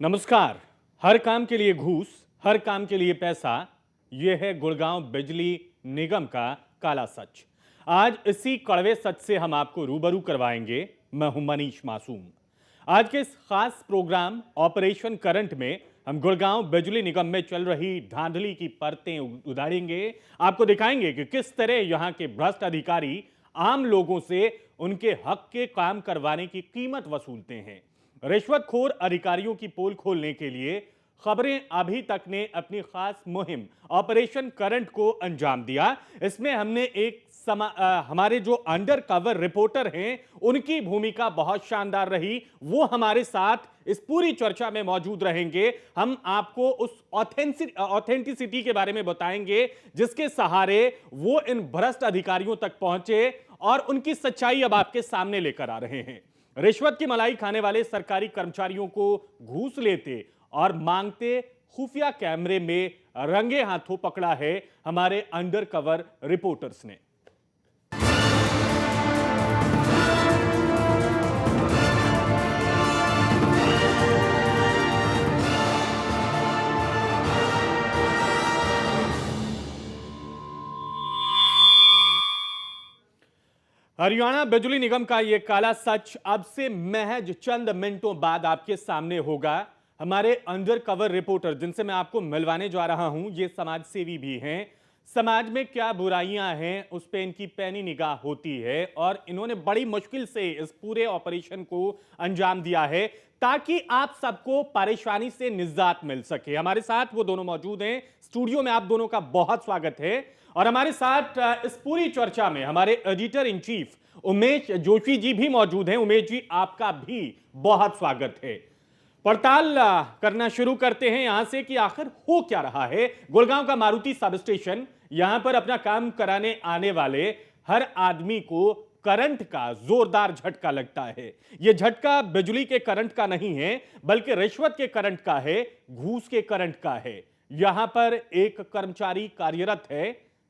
नमस्कार। हर काम के लिए घूस, हर काम के लिए पैसा, यह है गुड़गांव बिजली निगम का काला सच। आज इसी कड़वे सच से हम आपको रूबरू करवाएंगे। मैं हूं मनीष मासूम। आज के इस खास प्रोग्राम ऑपरेशन करंट में हम गुड़गांव बिजली निगम में चल रही धांधली की परतें उधारेंगे। आपको दिखाएंगे कि किस तरह यहां के भ्रष्ट अधिकारी आम लोगों से उनके हक के काम करवाने की कीमत वसूलते हैं। रिश्वतखोर अधिकारियों की पोल खोलने के लिए खबरें अभी तक ने अपनी खास मुहिम ऑपरेशन करंट को अंजाम दिया। इसमें हमने हमारे जो अंडर कवर रिपोर्टर हैं उनकी भूमिका बहुत शानदार रही। वो हमारे साथ इस पूरी चर्चा में मौजूद रहेंगे। हम आपको उस ऑथेंटिसिटी के बारे में बताएंगे जिसके सहारे वो इन भ्रष्ट अधिकारियों तक पहुंचे और उनकी सच्चाई अब आपके सामने लेकर आ रहे हैं। रिश्वत की मलाई खाने वाले सरकारी कर्मचारियों को घूस लेते और मांगते खुफिया कैमरे में रंगे हाथों पकड़ा है हमारे अंडर कवर रिपोर्टर्स ने। हरियाणा बिजली निगम का यह काला सच अब से महज चंद मिनटों बाद आपके सामने होगा। हमारे अंडर कवर रिपोर्टर जिनसे मैं आपको मिलवाने जा रहा हूं, ये समाज सेवी भी हैं। समाज में क्या बुराइयां हैं उस पे इनकी पैनी निगाह होती है और इन्होंने बड़ी मुश्किल से इस पूरे ऑपरेशन को अंजाम दिया है ताकि आप सबको परेशानी से निजात मिल सके। हमारे साथ वो दोनों मौजूद हैं स्टूडियो में। आप दोनों का बहुत स्वागत है। और हमारे साथ इस पूरी चर्चा में हमारे editor in chief Umesh Joshi ji भी मौजूद हैं। उमेश जी, आपका भी बहुत स्वागत है। पड़ताल करना शुरू करते हैं यहां से कि आखिर हो क्या रहा है। गुड़गांव का मारुति सब स्टेशन, यहां पर अपना काम कराने आने वाले हर आदमी को करंट का जोरदार झटका लगता है। यह झटका बिजली के करंट का नहीं है बल्कि रिश्वत के करंट का है, घूस के करंट का है। यहां पर एक कर्मचारी कार्यरत है।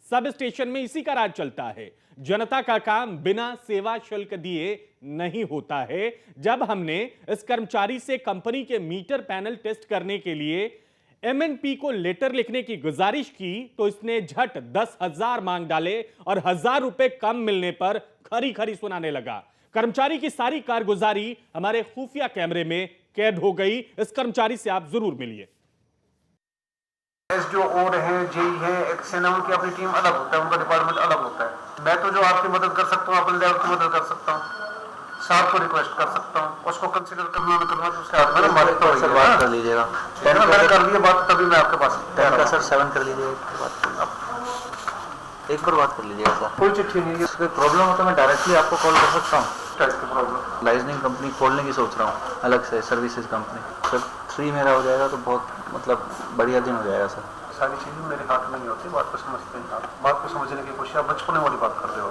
सब स्टेशन में इसी का राज चलता है। जनता का काम बिना सेवा शुल्क दिए नहीं होता है। जब हमने इस कर्मचारी से कंपनी के मीटर पैनल टेस्ट करने के लिए एमएनपी को लेटर लिखने की गुजारिश की तो इसने झट 10,000 मांग डाले और 1,000 रुपए कम मिलने पर खरी खरी सुनाने लगा। कर्मचारी की सारी कारगुजारी हमारे खुफिया कैमरे में कैद हो गई। इस कर्मचारी से आप जरूर मिलिए। जो और हैं, जेई हैं, एक्शन है, उनकी अपनी टीम अलग होता है, उनका डिपार्टमेंट अलग होता है। मैं तो जो आपकी मदद कर सकता हूँ, अपने लेवल की मदद कर सकता हूँ, साहब को रिक्वेस्ट कर सकता हूँ, उसको कंसीडर करना न करना उसके हाथ में। हमारे तो सर बात कर लीजिएगा, मैंने कर लिया बात, तभी मैं आपके पास सर 7 कर लीजिएगा। एक बार बात कर लीजिएगा सर। कोई चिट्ठी नहीं है, कोई प्रॉब्लम हो तो मैं डायरेक्टली आपको कॉल कर सकता हूँ। प्रॉब्लम लाइजनिंग कंपनी खोलने की सोच रहा हूँ, अलग से सर्विसेज कंपनी। सर 3 मेरा हो जाएगा तो बहुत मतलब बढ़िया दिन हो जाएगा सर। सारी चीज़ें मेरे हाथ में नहीं होती, बात को समझते हैं आप, बात को समझने की कोशिश। आप बचपने वाली बात कर रहे हो।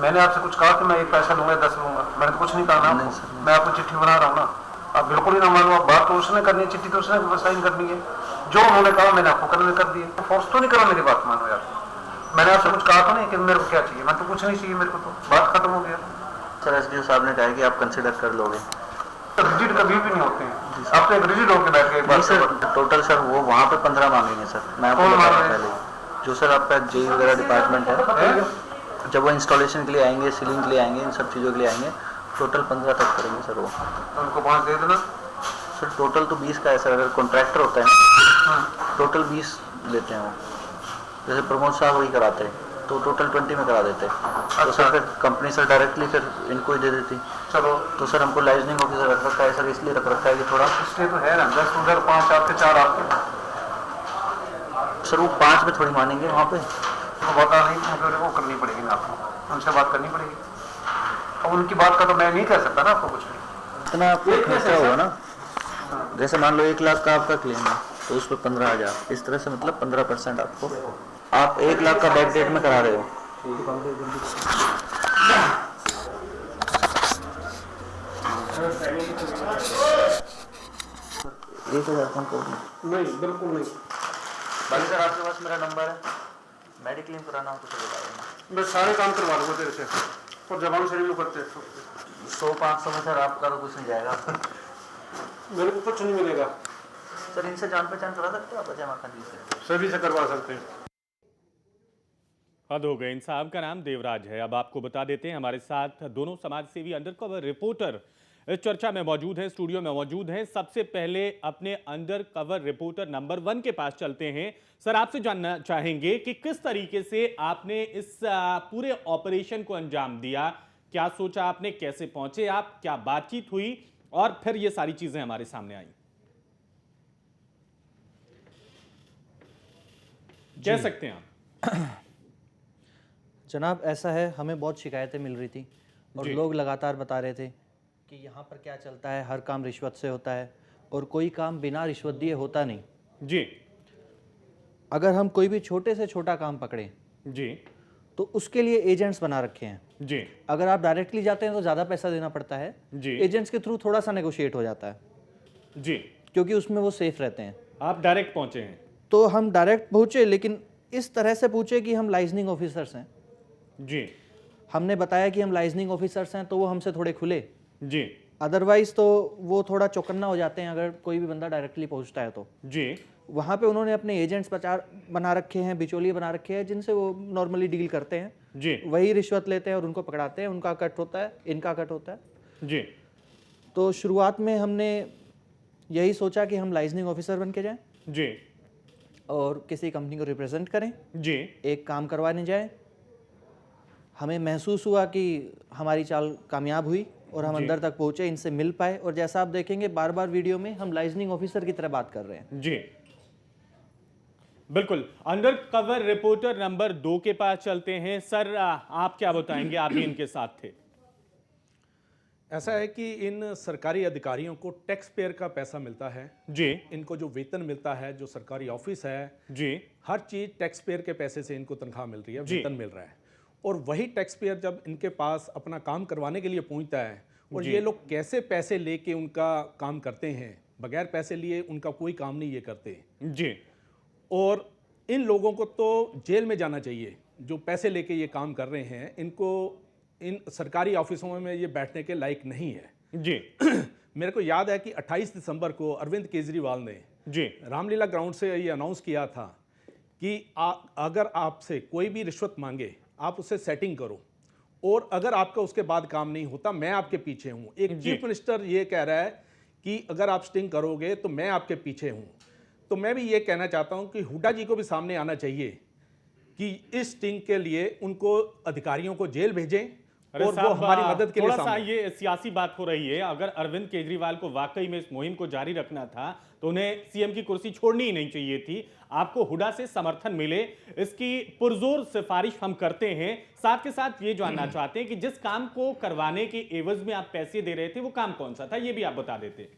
मैंने आपसे कुछ कहा कि मैं एक पैसा लूंगा 10 लूंगा, मैंने तो कुछ नहीं कहा ना। मैं आपको चिट्ठी बना रहा हूँ ना, आप बिल्कुल ही ना मानो। बात तो उसने करनी है, चिट्ठी तो उसने साइन करनी है। जो उन्होंने कहा मैंने आपको करने कर दिए। फोर्स तो नहीं करा, मेरी बात मानो यार। मैंने आपसे कुछ कहा तो नहीं कि मेरे को क्या चाहिए, मैं तो कुछ नहीं चाहिए मेरे को, तो बात खत्म हो गया। सर एसडीओ साहब ने कहा कि आप कंसिडर कर लोगे। रिजिड कभी भी नहीं होते हैं, आप तो एक रिजिड होकर बैठ गए। नहीं सर, टोटल सर वो वहाँ पे 15 मांगेंगे सर। मैं आपको बता रहा हूँ पहले, जो सर आपका जेई वगैरह डिपार्टमेंट है, जब वो इंस्टॉलेशन के लिए आएंगे, सीलिंग के लिए आएंगे, इन सब चीज़ों के लिए आएंगे, टोटल 15 तक करेंगे सर वो। उनको 5 दे देना सर। टोटल तो 20 का है सर, अगर कॉन्ट्रैक्टर होता है ना टोटल 20 लेते हैं वो। जैसे प्रमोद साहब वही कराते हैं तो टोटल 20 में करा देते हैं। तो सर फिर कंपनी सर डायरेक्टली फिर इनको ही दे देती। चलो तो सर हमको लाइजनिंग ऑफिसर रख रखा है सर, इसलिए रख रखा है कि थोड़ा इसलिए तो है ना 10 उधर 5 आपके 4 आपके। सर वो 5 में थोड़ी मानेंगे वहाँ पे, तो बता नहीं वो करनी पड़ेगी ना आपको, उनसे बात करनी पड़ेगी। अब उनकी बात का तो मैं नहीं कह सकता ना आपको कुछ भी। इतना आपको खर्चा होगा ना, जैसे मान लो 1 लाख का आपका क्लेम है तो उस पर 15,000, इस तरह से मतलब 15% आपको। आप 1 लाख का बैक डेट में करा रहे हो। 1,000 कम कर दूं? नहीं, बिल्कुल नहीं। बाकी सर आपके पास मेरा नंबर है, मेडिक्लेम कराना हो तो सर बता देना। मैं सारे काम करवा लूँगा तेरे से, और जवान से नहीं करते। 100-500 में सर आपका तो कुछ नहीं जाएगा। मेरे को कुछ नहीं मिलेगा। सर इनसे जान पहचान करा सकते हो आप अजय माखन जी से? सभी से करवा सकते हैं। हद हो गई। इन साहब का नाम देवराज है। अब आपको बता देते हैं हमारे साथ दोनों समाजसेवी अंडरकवर रिपोर्टर इस चर्चा में मौजूद हैं, स्टूडियो में मौजूद हैं। सबसे पहले अपने अंडरकवर रिपोर्टर नंबर 1 के पास चलते हैं। सर, आपसे जानना चाहेंगे कि किस तरीके से आपने इस पूरे ऑपरेशन को अंजाम दिया, क्या सोचा आपने, कैसे पहुंचे आप, क्या बातचीत हुई और फिर ये सारी चीजें हमारे सामने आई? कह सकते हैं आप। जनाब, ऐसा है, हमें बहुत शिकायतें मिल रही थी और जी। लोग लगातार बता रहे थे कि यहाँ पर क्या चलता है, हर काम रिश्वत से होता है और कोई काम बिना रिश्वत दिए होता नहीं। जी अगर हम कोई भी छोटे से छोटा काम पकड़ें जी तो उसके लिए एजेंट्स बना रखे हैं। जी अगर आप डायरेक्टली जाते हैं तो ज़्यादा पैसा देना पड़ता है, जी एजेंट्स के थ्रू थोड़ा सा नेगोशिएट हो जाता है जी। क्योंकि उसमें वो सेफ रहते हैं। आप डायरेक्ट पहुंचे हैं? तो हम डायरेक्ट पहुँचे, लेकिन इस तरह से पूछे कि हम लाइजनिंग ऑफिसर्स हैं। जी हमने बताया कि हम लाइजनिंग ऑफिसर्स हैं तो वो हमसे थोड़े खुले, जी अदरवाइज तो वो थोड़ा चौकन्ना हो जाते हैं अगर कोई भी बंदा डायरेक्टली पहुंचता है तो। जी वहाँ पे उन्होंने अपने एजेंट्स बना रखे हैं, बिचौलिए बना रखे हैं जिनसे वो नॉर्मली डील करते हैं। जी वही रिश्वत लेते हैं और उनको पकड़ाते हैं। उनका कट होता है, इनका कट होता है। जी तो शुरुआत में हमने यही सोचा कि हम लाइजनिंग ऑफिसर बन के जाएं जी और किसी कंपनी को रिप्रेजेंट करें, जी एक काम करवाने जाएं। हमें महसूस हुआ कि हमारी चाल कामयाब हुई और हम जी। अंदर तक पहुंचे, इनसे मिल पाए। और जैसा आप देखेंगे बार बार वीडियो में हम लाइजनिंग ऑफिसर की तरह बात कर रहे हैं। जी बिल्कुल। अंडर कवर रिपोर्टर नंबर 2 के पास चलते हैं। सर, आप क्या बताएंगे? आप भी इनके साथ थे। ऐसा है कि इन सरकारी अधिकारियों को टैक्स पेयर का पैसा मिलता है। जी इनको जो वेतन मिलता है, जो सरकारी ऑफिस है, जी हर चीज़ टैक्स पेयर के पैसे से इनको तनख्वाह मिल रही है, जी। वेतन मिल रहा है। और वही टैक्स पेयर जब इनके पास अपना काम करवाने के लिए पहुंचता है और जी। ये लोग कैसे पैसे लेके उनका काम करते हैं, बगैर पैसे लिए उनका कोई काम नहीं ये करते। जी और इन लोगों को तो जेल में जाना चाहिए जो पैसे लेके ये काम कर रहे हैं। इनको इन सरकारी ऑफिसों में ये बैठने के लायक नहीं है। जी मेरे को याद है कि 28 दिसंबर को अरविंद केजरीवाल ने जी रामलीला ग्राउंड से ये अनाउंस किया था कि अगर आपसे कोई भी रिश्वत मांगे आप उससे सेटिंग करो और अगर आपका उसके बाद काम नहीं होता मैं आपके पीछे हूं। एक जी। चीफ मिनिस्टर ये कह रहा है कि अगर आप स्टिंग करोगे तो मैं आपके पीछे हूं। तो मैं भी ये कहना चाहता हूं कि हुड्डा जी को भी सामने आना चाहिए कि इस स्टिंग के लिए उनको अधिकारियों को जेल भेजें अरे और वो साहब, हमारी मदद के लिए थोड़ा सा सामने। ये सियासी बात हो रही है। अगर अरविंद केजरीवाल को वाकई में इस मुहिम को जारी रखना था तो उन्हें सीएम की कुर्सी छोड़नी ही नहीं चाहिए थी। आपको हुड्डा से समर्थन मिले, इसकी पुरजोर सिफारिश हम करते हैं। साथ के साथ ये जानना चाहते हैं कि जिस काम को करवाने के एवज में आप पैसे दे रहे थे वो काम कौन सा था, ये भी आप बता देते।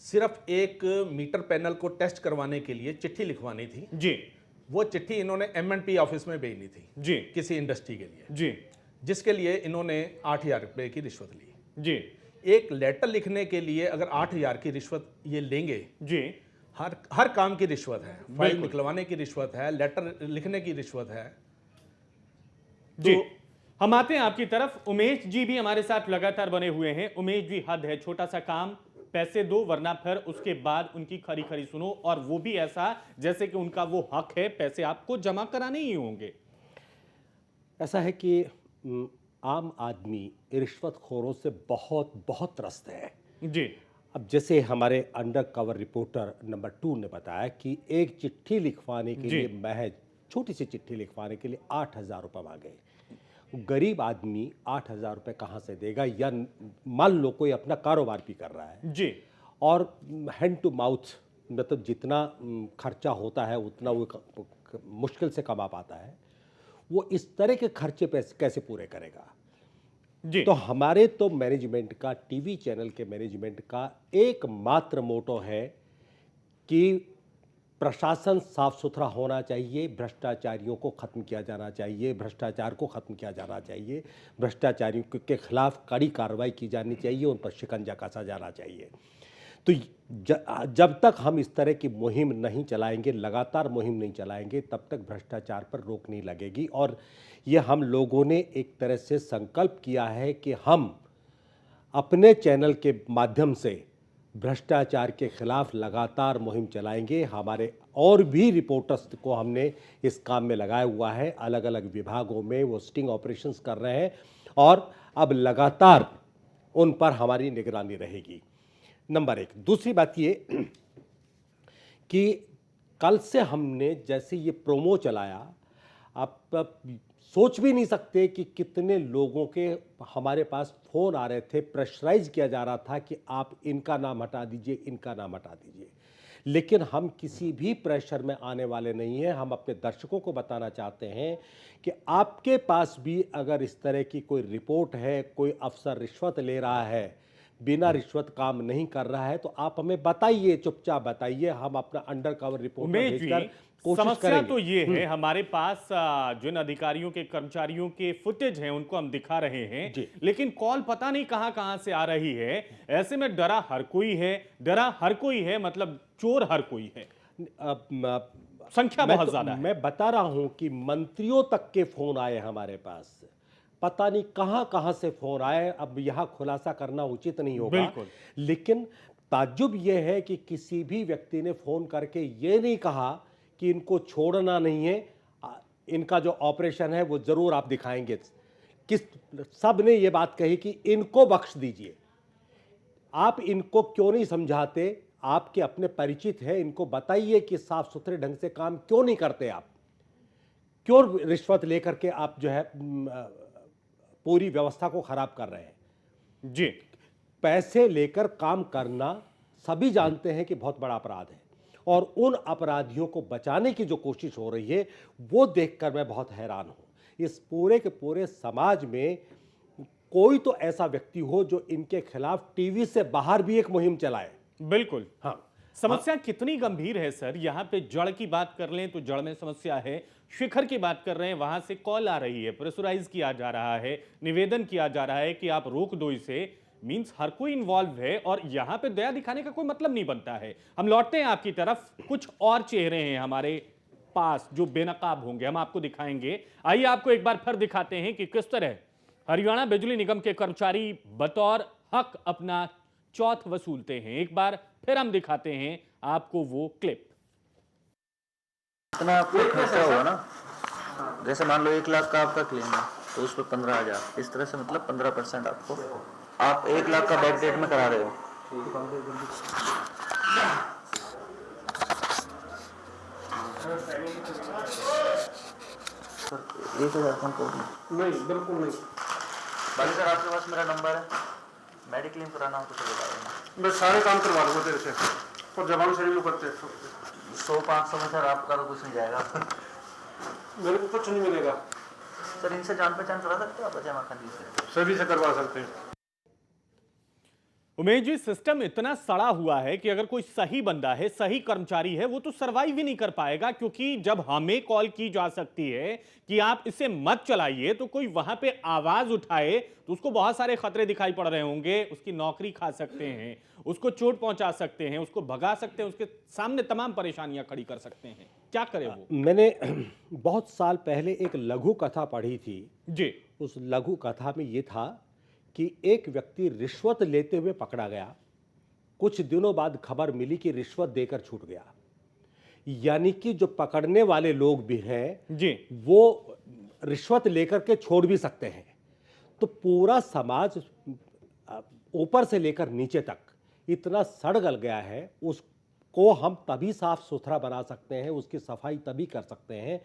सिर्फ एक मीटर पैनल को टेस्ट करवाने के लिए चिट्ठी लिखवानी थी। जी वो चिट्ठी इन्होंने M&P ऑफिस में भेजनी थी जी किसी इंडस्ट्री के लिए, जी जिसके लिए इन्होंने 8,000 रुपए की रिश्वत ली। जी एक लेटर लिखने के लिए अगर 8,000 की रिश्वत ये लेंगे, जी हर काम की रिश्वत है, फाइल बिल्कुल। निकलवाने की रिश्वत है, लेटर लिखने की रिश्वत है। जी हम आते हैं आपकी तरफ। उमेश जी भी हमारे साथ लगातार बने हुए हैं। उमेश जी, हद है, छोटा सा काम, पैसे दो वरना फिर उसके बाद उनकी खरी खरी सुनो, और वो भी ऐसा जैसे कि उनका वो हक है, पैसे आपको जमा कराने ही होंगे। ऐसा है कि आम आदमी रिश्वतखोरों से बहुत बहुत त्रस्त है। जी अब जैसे हमारे अंडर कवर रिपोर्टर नंबर 2 ने बताया कि एक चिट्ठी लिखवाने के जी। लिए, महज छोटी सी चिट्ठी लिखवाने के लिए 8,000 रुपये मांगे। गरीब आदमी 8,000 रुपये कहाँ से देगा? या मान लो कोई अपना कारोबार भी कर रहा है जी और हैंड टू माउथ, मतलब जितना खर्चा होता है उतना वो मुश्किल से कमा पाता है, वो इस तरह के खर्चे पैसे कैसे पूरे करेगा? जी तो हमारे तो मैनेजमेंट का, टीवी चैनल के मैनेजमेंट का एकमात्र मोटो है कि प्रशासन साफ सुथरा होना चाहिए, भ्रष्टाचारियों को ख़त्म किया जाना चाहिए, भ्रष्टाचार को ख़त्म किया जाना चाहिए, भ्रष्टाचारियों के खिलाफ कड़ी कार्रवाई की जानी चाहिए, उन पर शिकंजा कसा जाना चाहिए। तो जब तक हम इस तरह की मुहिम नहीं चलाएंगे, लगातार मुहिम नहीं चलाएंगे, तब तक भ्रष्टाचार पर रोक नहीं लगेगी। और ये हम लोगों ने एक तरह से संकल्प किया है कि हम अपने चैनल के माध्यम से भ्रष्टाचार के खिलाफ लगातार मुहिम चलाएंगे। हमारे और भी रिपोर्टर्स को हमने इस काम में लगाया हुआ है, अलग अलग विभागों में वो स्टिंग ऑपरेशंस कर रहे हैं और अब लगातार उन पर हमारी निगरानी रहेगी। नंबर एक। दूसरी बात ये कि कल से हमने जैसे ये प्रोमो चलाया, आप सोच भी नहीं सकते कि कितने लोगों के हमारे पास फ़ोन आ रहे थे, प्रेशराइज किया जा रहा था कि आप इनका नाम हटा दीजिए, इनका नाम हटा दीजिए। लेकिन हम किसी भी प्रेशर में आने वाले नहीं हैं। हम अपने दर्शकों को बताना चाहते हैं कि आपके पास भी अगर इस तरह की कोई रिपोर्ट है, कोई अफसर रिश्वत ले रहा है, बिना रिश्वत काम नहीं कर रहा है, तो आप हमें बताइए, चुपचाप बताइए। हम अपना under cover report Umesh ji, भेजकर कोशिश समस्या करेंगे। तो ये है, हमारे पास जिन अधिकारियों के कर्मचारियों के फुटेज हैं उनको हम दिखा रहे हैं, जी। लेकिन कॉल पता नहीं कहां कहां से आ रही है। ऐसे में डरा हर कोई है, डरा हर कोई है, मतलब चोर हर कोई है। संख्या बहुत ज्यादा है। मैं बता रहा हूं कि मंत्रियों तक के फोन आए हमारे पास, पता नहीं कहां कहां से फोन आए। अब यहां खुलासा करना उचित नहीं होगा, बिल्कुल। लेकिन ताज्जुब यह है कि किसी भी व्यक्ति ने फोन करके ये नहीं कहा कि इनको छोड़ना नहीं है, इनका जो ऑपरेशन है वो जरूर आप दिखाएंगे। सब ने ये बात कही कि इनको बख्श दीजिए। आप इनको क्यों नहीं समझाते? आपके अपने परिचित हैं, इनको बताइए कि साफ सुथरे ढंग से काम क्यों नहीं करते आप, क्यों रिश्वत लेकर के आप जो है पूरी व्यवस्था को खराब कर रहे हैं। जी। पैसे लेकर काम करना सभी जानते हैं कि बहुत बड़ा अपराध है, और उन अपराधियों को बचाने की जो कोशिश हो रही है वो देखकर मैं बहुत हैरान हूं। इस पूरे के पूरे समाज में कोई तो ऐसा व्यक्ति हो जो इनके खिलाफ टीवी से बाहर भी एक मुहिम चलाए। बिल्कुल। हाँ, समस्या कितनी गंभीर है सर? यहां पे जड़ की बात कर लें तो जड़ में समस्या है, शिखर की बात कर रहे हैं, वहां से कॉल आ रही है, प्रेशराइज किया जा रहा है, निवेदन किया जा रहा है कि आप रोक दो इसे। मींस हर कोई इन्वॉल्व है और यहां पे दया दिखाने का कोई मतलब नहीं बनता है। हम लौटते हैं आपकी तरफ, कुछ और चेहरे हैं हमारे पास जो बेनकाब होंगे, हम आपको दिखाएंगे। आइए आपको एक बार फिर दिखाते हैं कि किस तरह हरियाणा बिजली निगम के कर्मचारी बतौर हक अपना चौथ वसूलते हैं। एक बार फिर हम दिखाते हैं आपको वो क्लिप। इतना आपको खर्चा होगा ना, जैसे मान लो 1 लाख का आपका क्लेम है तो उस पर 15,000, इस तरह से मतलब 15% आपको, आप 1 लाख का बैक डेट में करा रहे हो। सर 1,000 कम कर दूं? नहीं, बिल्कुल नहीं। बाकी सर आपके पास मेरा नंबर है, मेडिक्लेम कराना हो तो सर बता देना। मैं सारे काम करवा दूंगा तेरे से, और जवान से नहीं करते। 100-500 में सर आपका तो कुछ नहीं जाएगा। मेरे को कुछ नहीं मिलेगा। सर इनसे जान पहचान करा सकते हो आप अजय माखन जी से? सभी से करवा सकते हैं। उमेश जी, सिस्टम इतना सड़ा हुआ है कि अगर कोई सही बंदा है, सही कर्मचारी है, वो तो सरवाइव ही नहीं कर पाएगा, क्योंकि जब हमें कॉल की जा सकती है कि आप इसे मत चलाइए, तो कोई वहां पे आवाज उठाए तो उसको बहुत सारे खतरे दिखाई पड़ रहे होंगे। उसकी नौकरी खा सकते हैं, उसको चोट पहुंचा सकते हैं, उसको भगा सकते हैं, उसके सामने तमाम परेशानियां खड़ी कर सकते हैं। क्या करे वो? मैंने बहुत साल पहले एक लघु कथा पढ़ी थी जी। उस लघु कथा में ये था कि एक व्यक्ति रिश्वत लेते हुए पकड़ा गया। कुछ दिनों बाद खबर मिली कि रिश्वत देकर छूट गया। यानी कि जो पकड़ने वाले लोग भी हैं जी, वो रिश्वत लेकर के छोड़ भी सकते हैं। तो पूरा समाज ऊपर से लेकर नीचे तक इतना सड़ गल गया है, उसको हम तभी साफ सुथरा बना सकते हैं, उसकी सफाई तभी कर सकते हैं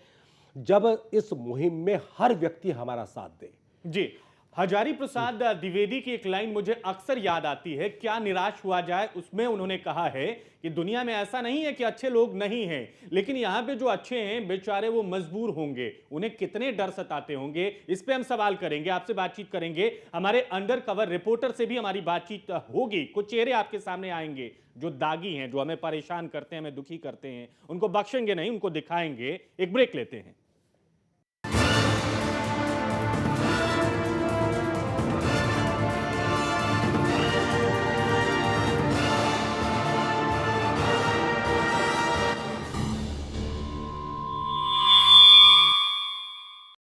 जब इस मुहिम में हर व्यक्ति हमारा साथ दे। जी। हजारी प्रसाद द्विवेदी की एक लाइन मुझे अक्सर याद आती है, क्या निराश हुआ जाए। उसमें उन्होंने कहा है कि दुनिया में ऐसा नहीं है कि अच्छे लोग नहीं हैं, लेकिन यहां पे जो अच्छे हैं बेचारे वो मजबूर होंगे, उन्हें कितने डर सताते होंगे। इस पे हम सवाल करेंगे, आपसे बातचीत करेंगे, हमारे अंडर कवर रिपोर्टर से भी हमारी बातचीत होगी। कुछ चेहरे आपके सामने आएंगे जो दागी हैं, जो हमें परेशान करते हैं, हमें दुखी करते हैं, उनको बख्शेंगे नहीं, उनको दिखाएंगे। एक ब्रेक लेते हैं।